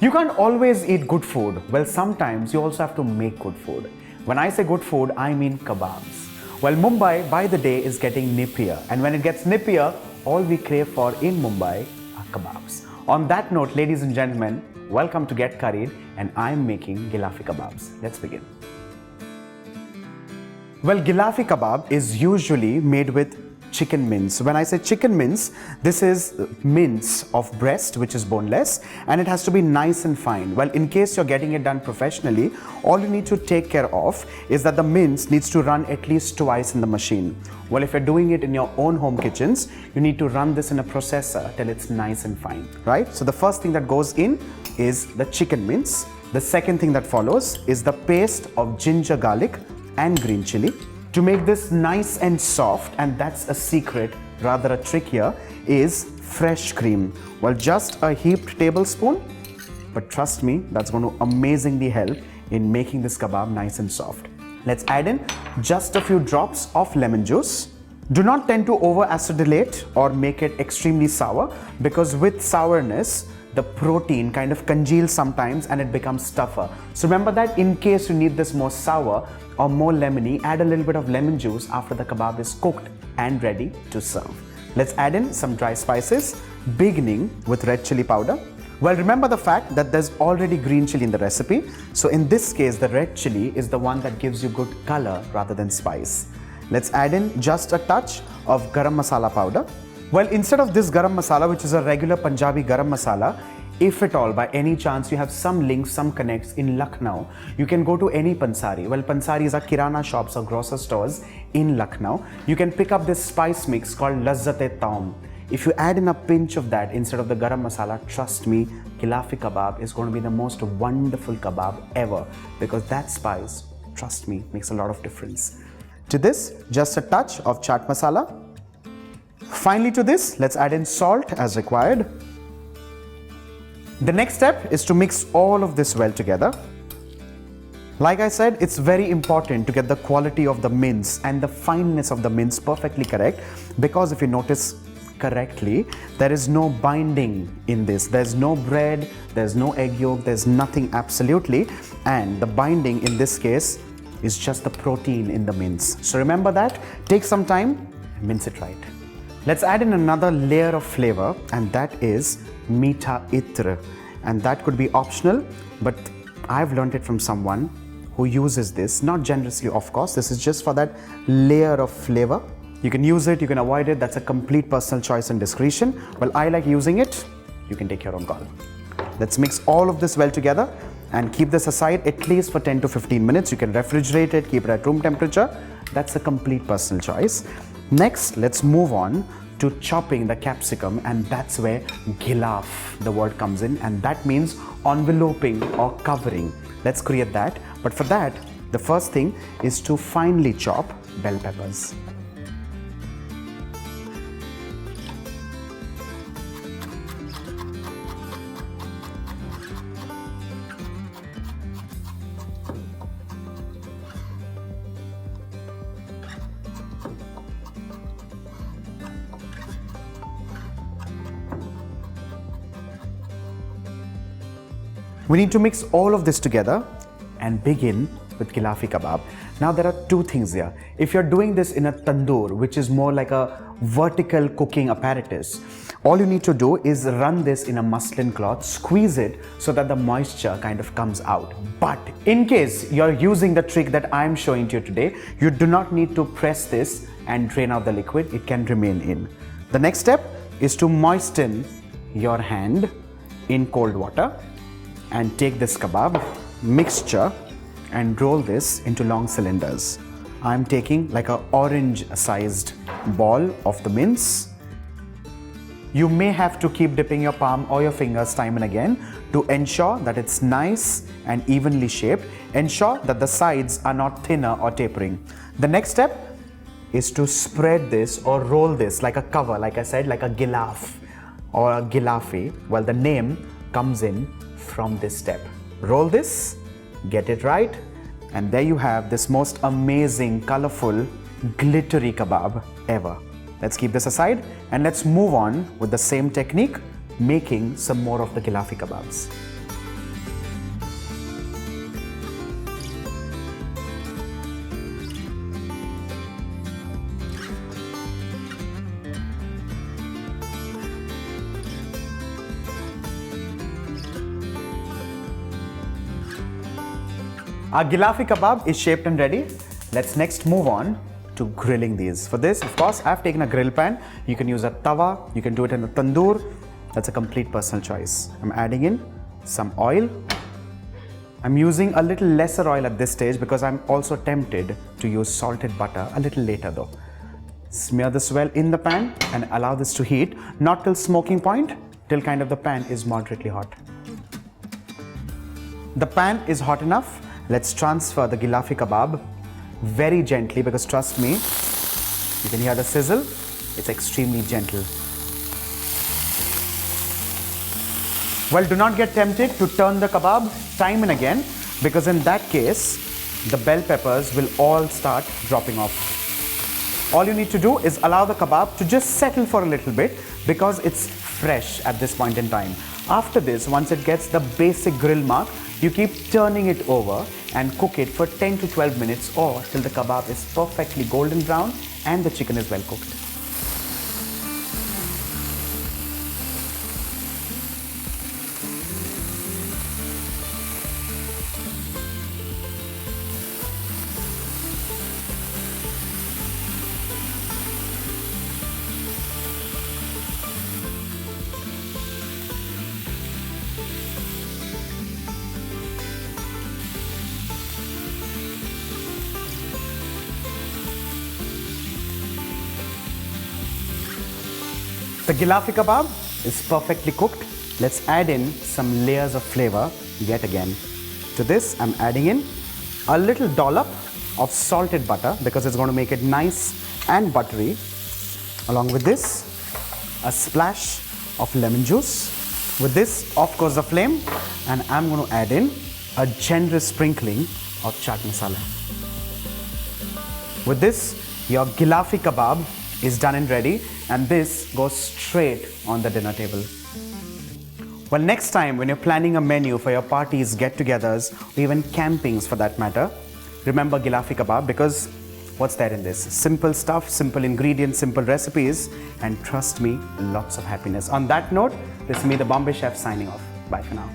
You can't always eat good food. Well, sometimes you also have to make good food. When I say good food, I mean kebabs. Well, Mumbai by the day is getting nippier, and when it gets nippier, all we crave for in Mumbai are kebabs. On that note, ladies and gentlemen, welcome to Get Curried, and I'm making Gilafi Kebabs. Let's begin. Well, Gilafi Kebab is usually made with chicken mince. When I say chicken mince, this is mince of breast, which is boneless, and it has to be nice and fine. Well, in case you're getting it done professionally, all you need to take care of is that the mince needs to run at least twice in the machine. Well, if you're doing it in your own home kitchens, you need to run this in a processor till it's nice and fine, right? So the first thing that goes in is the chicken mince. The second thing that follows is the paste of ginger, garlic, and green chili. To make this nice and soft, and that's a secret, rather a trick here, is fresh cream. Well, just a heaped tablespoon, but trust me, that's going to amazingly help in making this kebab nice and soft. Let's add in just a few drops of lemon juice. Do not tend to over acidulate or make it extremely sour, because with sourness, the protein kind of congeals sometimes and it becomes tougher. So remember that in case you need this more sour or more lemony, add a little bit of lemon juice after the kebab is cooked and ready to serve. Let's add in some dry spices, beginning with red chilli powder. Well, remember the fact that there's already green chili in the recipe. So in this case, the red chili is the one that gives you good color rather than spice. Let's add in just a touch of Garam Masala powder. Well, instead of this Garam Masala, which is a regular Punjabi Garam Masala, if at all, by any chance, you have some links, some connects in Lucknow, you can go to any Pansari. Well, Pansaris are kirana shops or grocer stores in Lucknow. You can pick up this spice mix called Lazzat-e-Taum. If you add in a pinch of that instead of the Garam Masala, trust me, Gilafi Kebab is going to be the most wonderful kebab ever, because that spice, trust me, makes a lot of difference. To this, just a touch of chaat masala. Finally, to this, let's add in salt as required. The next step is to mix all of this well together. Like I said, it's very important to get the quality of the mince and the fineness of the mince perfectly correct, because if you notice correctly, there is no binding in this. There's no bread, there's no egg yolk, there's nothing absolutely, and the binding in this case is just the protein in the mince. So remember that, take some time, mince it right. Let's add in another layer of flavor, and that is meetha itr, and that could be optional, but I've learned it from someone who uses this, not generously of course. This is just for that layer of flavor. You can use it, you can avoid it, that's a complete personal choice and discretion. Well, I like using it, you can take your own call. Let's mix all of this well together and keep this aside at least for 10 to 15 minutes. You can refrigerate it, keep it at room temperature. That's a complete personal choice. Next, let's move on to chopping the capsicum, and that's where Gilaf, the word, comes in, and that means enveloping or covering. Let's create that, but for that, the first thing is to finely chop bell peppers. We need to mix all of this together and begin with Gilafi Kebab. Now there are two things here. If you're doing this in a tandoor, which is more like a vertical cooking apparatus, all you need to do is run this in a muslin cloth, squeeze it so that the moisture kind of comes out. But in case you're using the trick that I'm showing to you today, you do not need to press this and drain out the liquid, it can remain in. The next step is to moisten your hand in cold water and take this kebab mixture and roll this into long cylinders. I'm taking like an orange sized ball of the mince. You may have to keep dipping your palm or your fingers time and again to ensure that it's nice and evenly shaped. Ensure that the sides are not thinner or tapering. The next step is to spread this or roll this like a cover, like I said, like a Gilaf or a Gilafi. Well, the name comes in from this step. Roll this, get it right, and there you have this most amazing, colorful, glittery kebab ever. Let's keep this aside and let's move on with the same technique, making some more of the Gilafi kebabs. Our Gilafi Kebab is shaped and ready. Let's next move on to grilling these. For this, of course, I've taken a grill pan. You can use a tawa, you can do it in a tandoor. That's a complete personal choice. I'm adding in some oil. I'm using a little lesser oil at this stage because I'm also tempted to use salted butter a little later though. Smear this well in the pan and allow this to heat, not till smoking point, till kind of the pan is moderately hot. The pan is hot enough. Let's transfer the Gilafi Kebab very gently because trust me, you can hear the sizzle. It's extremely gentle. Well, do not get tempted to turn the kebab time and again because in that case, the bell peppers will all start dropping off. All you need to do is allow the kebab to just settle for a little bit because it's fresh at this point in time. After this, once it gets the basic grill mark, you keep turning it over and cook it for 10 to 12 minutes or till the kebab is perfectly golden brown and the chicken is well cooked. The Gilafi Kebab is perfectly cooked. Let's add in some layers of flavor yet again. To this, I'm adding in a little dollop of salted butter because it's going to make it nice and buttery. Along with this, a splash of lemon juice. With this, off goes the flame, and I'm going to add in a generous sprinkling of chaat masala. With this, your Gilafi Kebab is done and ready, and this goes straight on the dinner table. Well, next time when you're planning a menu for your parties, get-togethers, or even campings for that matter, remember Gilafi Kebab because what's there in this? Simple stuff, simple ingredients, simple recipes, and trust me, lots of happiness. On that note, this is me, the Bombay Chef, signing off. Bye for now.